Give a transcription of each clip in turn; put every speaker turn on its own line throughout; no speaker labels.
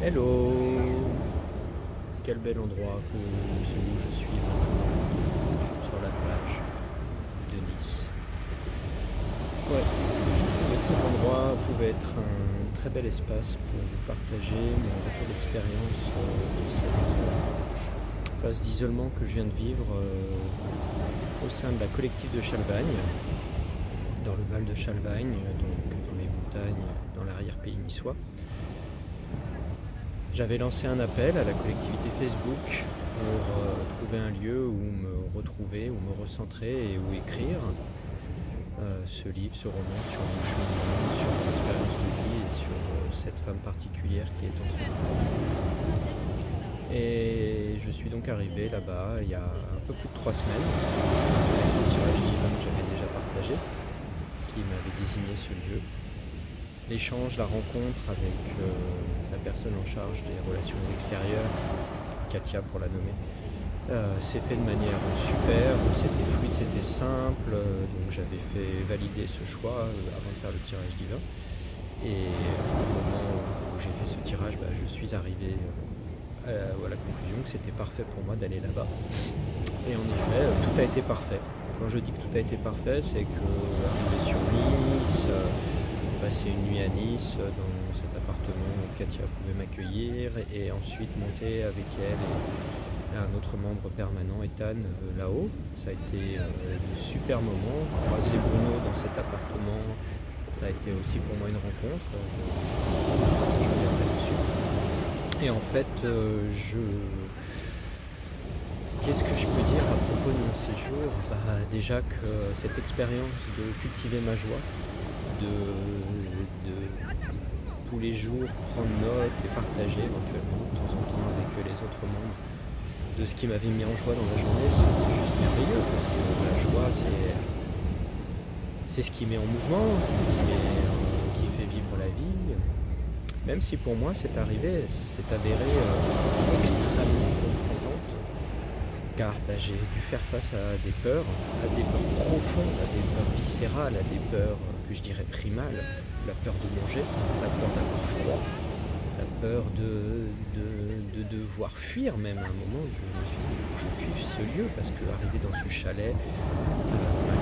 Hello! Quel bel endroit que celui où je suis maintenant, sur la plage de Nice. Ouais, je trouvais que cet endroit pouvait être un très bel espace pour vous partager mon retour d'expérience de cette phase d'isolement que je viens de vivre au sein de la collective de Chalvagne, dans le Val de Chalvagne, donc dans les montagnes, dans l'arrière-pays niçois. J'avais lancé un appel à la collectivité Facebook pour trouver un lieu où me retrouver, où me recentrer et où écrire ce livre, ce roman sur mon cheminement, sur mon expérience de vie et sur cette femme particulière qui est entre nous. Et je suis donc arrivé là-bas il y a un peu plus de 3 semaines, avec le tirage divin que j'avais déjà partagé, qui m'avait désigné ce lieu. L'échange, la rencontre avec la personne en charge des relations extérieures, Katia pour la nommer, s'est fait de manière super, c'était fluide, c'était simple, donc j'avais fait valider ce choix avant de faire le tirage divin. Et au moment où j'ai fait ce tirage, je suis arrivé à la conclusion que c'était parfait pour moi d'aller là-bas. Et en effet, tout a été parfait. Quand je dis que tout a été parfait, c'est que arrivé sur Nice, passer une nuit à Nice dans cet appartement où Katia pouvait m'accueillir et ensuite monter avec elle et un autre membre permanent, Ethan, là-haut. Ça a été de super moments. Croiser Bruno dans cet appartement, ça a été aussi pour moi une rencontre. Je reviendrai dessus. Et en fait, qu'est-ce que je peux dire à propos de mon séjour? Déjà que cette expérience de cultiver ma joie, de tous les jours prendre note et partager éventuellement de temps en temps avec les autres membres de ce qui m'avait mis en joie dans la journée, c'est juste merveilleux parce que la joie c'est ce qui met en mouvement, c'est ce qui fait vivre la vie. Même si pour moi cette arrivée s'est avérée extrêmement confrontante, car j'ai dû faire face à des peurs profondes, à des peurs viscérales, à des peurs que je dirais primales, la peur de manger, la peur d'avoir froid, la peur de devoir fuir même. À un moment, je me suis dit, il faut que je fuive ce lieu, parce qu'arriver dans ce chalet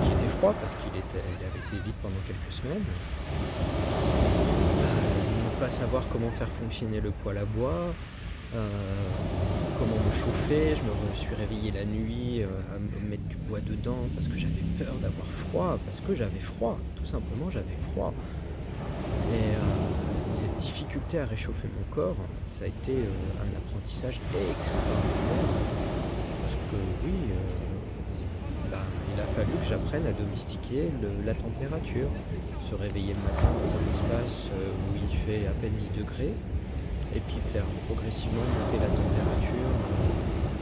qui était froid, parce qu'il avait été vide pendant quelques semaines, ne pas savoir comment faire fonctionner le poêle à bois, comment me chauffer. Je me suis réveillé la nuit à me mettre du bois dedans parce que j'avais peur d'avoir froid, parce que j'avais froid, tout simplement j'avais froid. Et cette difficulté à réchauffer mon corps, ça a été un apprentissage extraordinaire, parce que oui, il a fallu que j'apprenne à domestiquer la température, se réveiller le matin dans un espace où il fait à peine 10 degrés, et puis faire progressivement monter la température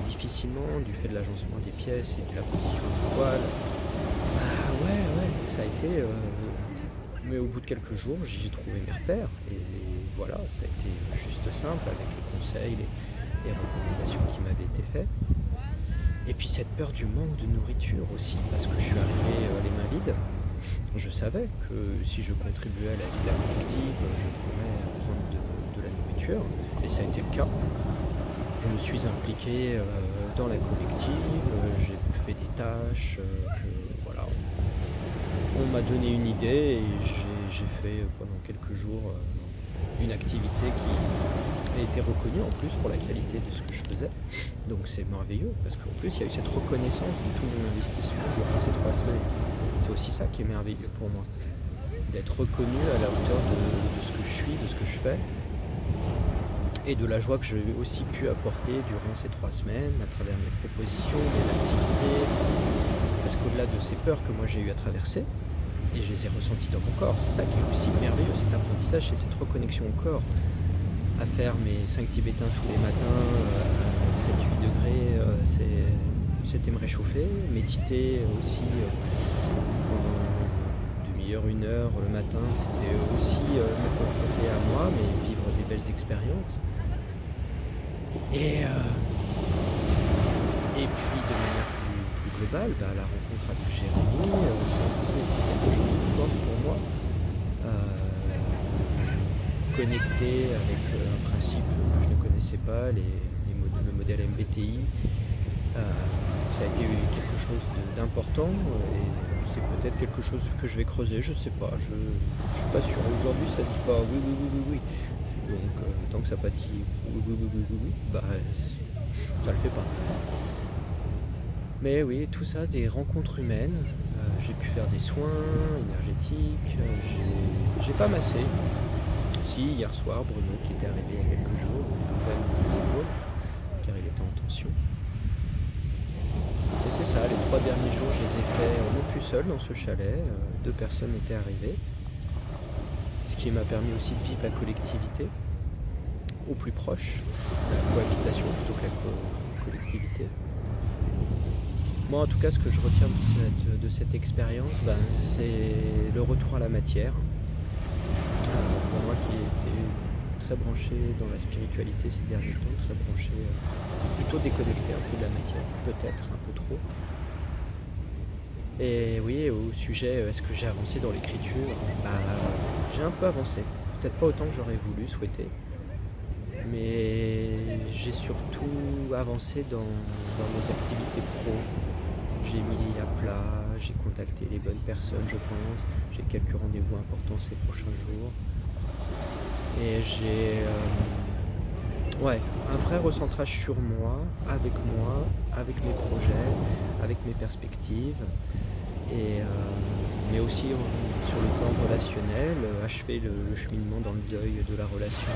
difficilement du fait de l'agencement des pièces et de la position du poêle. Ouais, ça a été... mais au bout de quelques jours, j'ai trouvé mes repères, et voilà, ça a été juste simple avec les conseils, les recommandations qui m'avaient été faites. Et puis cette peur du manque de nourriture aussi, parce que je suis arrivé les mains vides. Je savais que si je contribuais à la vie de la collective, je pourrais prendre de la nourriture, et ça a été le cas. Je me suis impliqué dans la collective, j'ai fait des tâches, voilà. On m'a donné une idée et j'ai fait pendant quelques jours une activité qui a été reconnue en plus pour la qualité de ce que je faisais. Donc c'est merveilleux, parce qu'en plus il y a eu cette reconnaissance de tout mon investissement durant ces 3 semaines. C'est aussi ça qui est merveilleux pour moi, d'être reconnu à la hauteur de ce que je suis, de ce que je fais, et de la joie que j'ai aussi pu apporter durant ces 3 semaines à travers mes propositions, mes activités, parce qu'au-delà de ces peurs que moi j'ai eu à traverser, et je les ai ressenties dans mon corps, c'est ça qui est aussi merveilleux, cet apprentissage, c'est cette reconnexion au corps, à faire mes 5 tibétains tous les matins, 7-8 degrés, c'était me réchauffer, méditer aussi pendant une demi-heure, 1 heure le matin, c'était aussi me confronter à moi, mais vivre des belles expériences. Et puis de manière plus globale, la rencontre avec Jérémy, c'est quelque chose de fort pour moi. connecter avec un principe que je ne connaissais pas, le modèle MBTI. Ça a été quelque chose d'important et c'est peut-être quelque chose que je vais creuser, je sais pas, je suis pas sûr. Aujourd'hui ça dit pas oui oui oui oui oui. Donc tant que ça n'a pas dit oui oui oui oui oui, oui bah ça le fait pas. Mais oui, tout ça, des rencontres humaines. J'ai pu faire des soins énergétiques. J'ai pas massé. Si, hier soir, Bruno qui était arrivé il y a quelques jours, un peu les épaules, car il était en tension. Et c'est ça, les 3 derniers jours, je les ai faits non plus seul dans ce chalet. 2 personnes étaient arrivées. Ce qui m'a permis aussi de vivre la collectivité au plus proche, la cohabitation plutôt que la collectivité. Moi, en tout cas, ce que je retiens de cette expérience, c'est le retour à la matière. Pour moi qui était très branché dans la spiritualité ces derniers temps, très branché, plutôt déconnecté un peu de la matière, peut-être un peu trop. Et oui, au sujet, est-ce que j'ai avancé dans l'écriture? J'ai un peu avancé, peut-être pas autant que j'aurais voulu, souhaiter, mais j'ai surtout avancé dans mes activités pro. J'ai mis à plat, j'ai contacté les bonnes personnes, je pense. J'ai quelques rendez-vous importants ces prochains jours. Et j'ai un vrai recentrage sur moi, avec mes projets, avec mes perspectives. Mais aussi sur le plan relationnel, achever le cheminement dans le deuil de la relation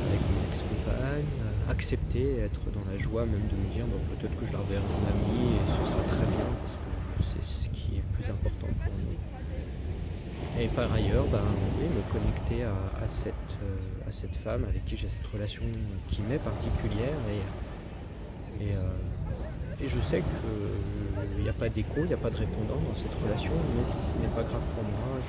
avec mon ex-compagne, accepter, être dans la joie même de me dire peut-être que je la reverrai en ami et ce sera très bien parce que c'est ce qui est le plus important pour nous. Et par ailleurs, me connecter à cette femme avec qui j'ai cette relation qui m'est particulière et je sais qu'il n'y a pas d'écho, il n'y a pas de répondant dans cette relation, mais ce n'est pas grave pour moi.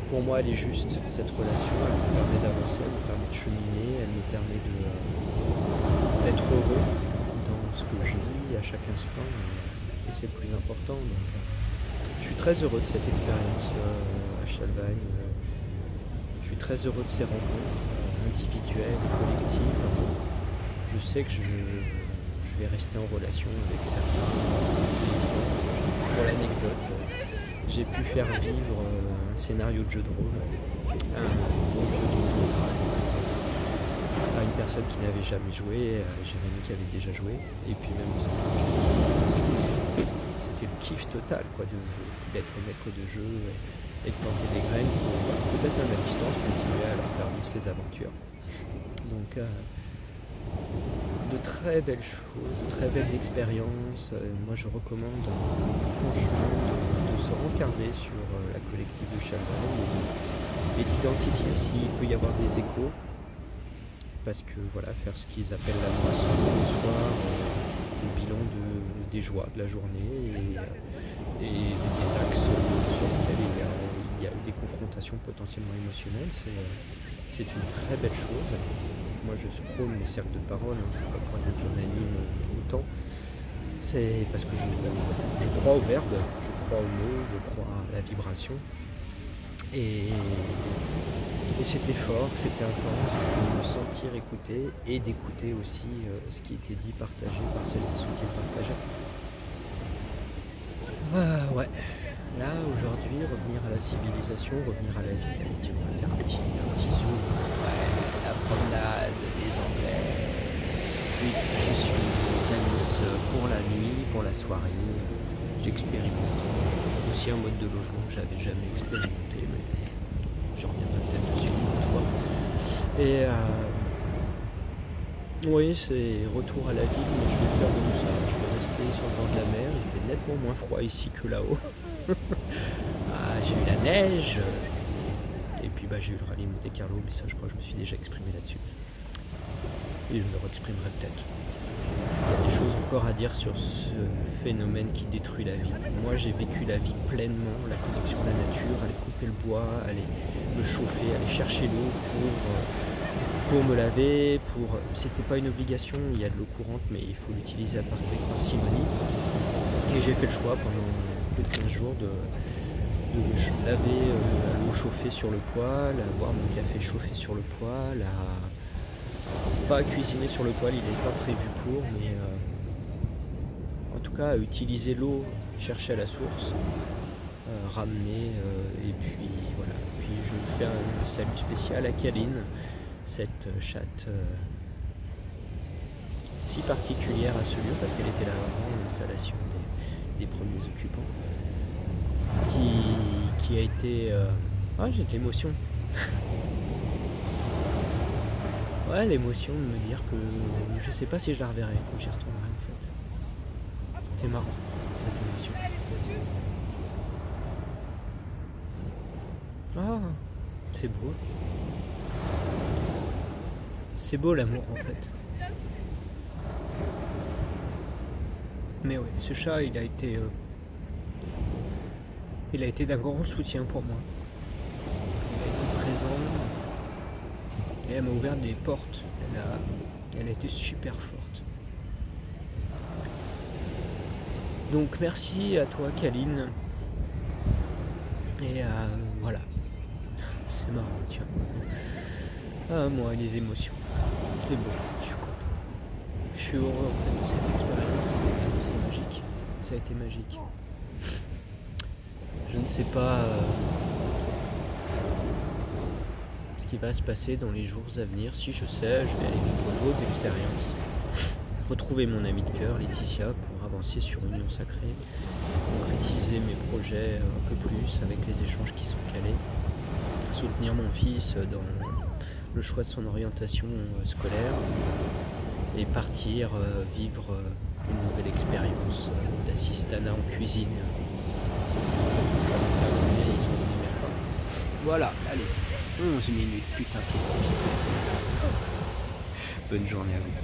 Pour moi, elle est juste, cette relation, elle me permet d'avancer, elle me permet de cheminer, elle me permet d'être heureux dans ce que je vis à chaque instant, et c'est le plus important. Donc, je suis très heureux de cette expérience à Chalvagne, je suis très heureux de ces rencontres individuelles et collectives. Je sais que je vais rester en relation avec certains. Pour l'anecdote, j'ai pu faire vivre un scénario de jeu de rôle, un bon jeu de jeu à une personne qui n'avait jamais joué, à Jérémy qui avait déjà joué, et puis même aux enfants. C'était le kiff total d'être maître de jeu et de planter des graines pour peut-être même à distance continuer à leur faire vivre ces aventures. Donc de très belles choses, de très belles expériences. Moi je recommande franchement de se rencarder sur la collective de Chalvagne et d'identifier s'il peut y avoir des échos, parce que faire ce qu'ils appellent la moisson le soir, le bilan des joies de la journée et des axes sur lesquels il y a eu des confrontations potentiellement émotionnelles, c'est une très belle chose. Moi je prône les cercles de parole, c'est pas pour rien que j'en anime autant. C'est parce que je crois au verbe, je crois aux mots, je crois à la vibration. Et c'était fort, c'était intense, de me sentir écouté et d'écouter aussi ce qui était dit, partagé par celles et ceux qui le partageaient. Là aujourd'hui, revenir à la civilisation, revenir à la vie. Allez, on va faire un petit zoom. La promenade, les Anglais. Oui, je suis à Nice pour la nuit, pour la soirée. J'expérimente aussi un mode de logement que j'avais jamais expérimenté, mais je reviendrai peut-être dessus une autre fois. Et oui, c'est retour à la ville, mais je vais faire de tout ça. Je vais rester sur le bord de la mer, il fait nettement moins froid ici que là-haut. J'ai eu la neige, et puis j'ai eu le rallye Monte-Carlo, mais ça je crois que je me suis déjà exprimé là-dessus. Et je me re-exprimerai peut-être. Il y a des choses encore à dire sur ce phénomène qui détruit la vie. Moi j'ai vécu la vie pleinement, la connexion à la nature, aller couper le bois, aller me chauffer, aller chercher l'eau pour me laver, c'était pas une obligation, il y a de l'eau courante mais il faut l'utiliser avec parcimonie. Et j'ai fait le choix pendant plus de 15 jours de de laver à l'eau chauffée sur le poêle, à boire mon café chauffé sur le poêle, à pas cuisiner sur le poêle, il n'est pas prévu pour, mais en tout cas à utiliser l'eau, chercher à la source, ramener, et puis voilà. Puis je fais un salut spécial à Kaline, cette chatte si particulière à ce lieu, parce qu'elle était là avant l'installation des premiers occupants, qui a été... Ah, j'ai de l'émotion. Ouais, l'émotion de me dire que je sais pas si je la reverrai quand j'y retournerai en fait. C'est marrant, cette émotion. Ah, c'est beau. C'est beau l'amour en fait. Mais ouais, ce chat, il a été d'un grand soutien pour moi. Il a été présent et elle m'a ouvert des portes. Elle a été super forte. Donc merci à toi, Kaline. Et voilà. C'est marrant, tiens. Ah, moi, les émotions. C'est beau, je suis content. Je suis heureux en fait de cette expérience. C'est magique. Ça a été magique. Je ne sais pas ce qui va se passer dans les jours à venir. Si je sais, je vais aller vivre d'autres expériences. Retrouver mon amie de cœur, Laetitia, pour avancer sur Union Sacrée. Concrétiser mes projets un peu plus avec les échanges qui sont calés. Soutenir mon fils dans le choix de son orientation scolaire. Et partir vivre une nouvelle expérience d'assistanat en cuisine. Voilà, allez, 11 minutes, putain, bonne journée à vous.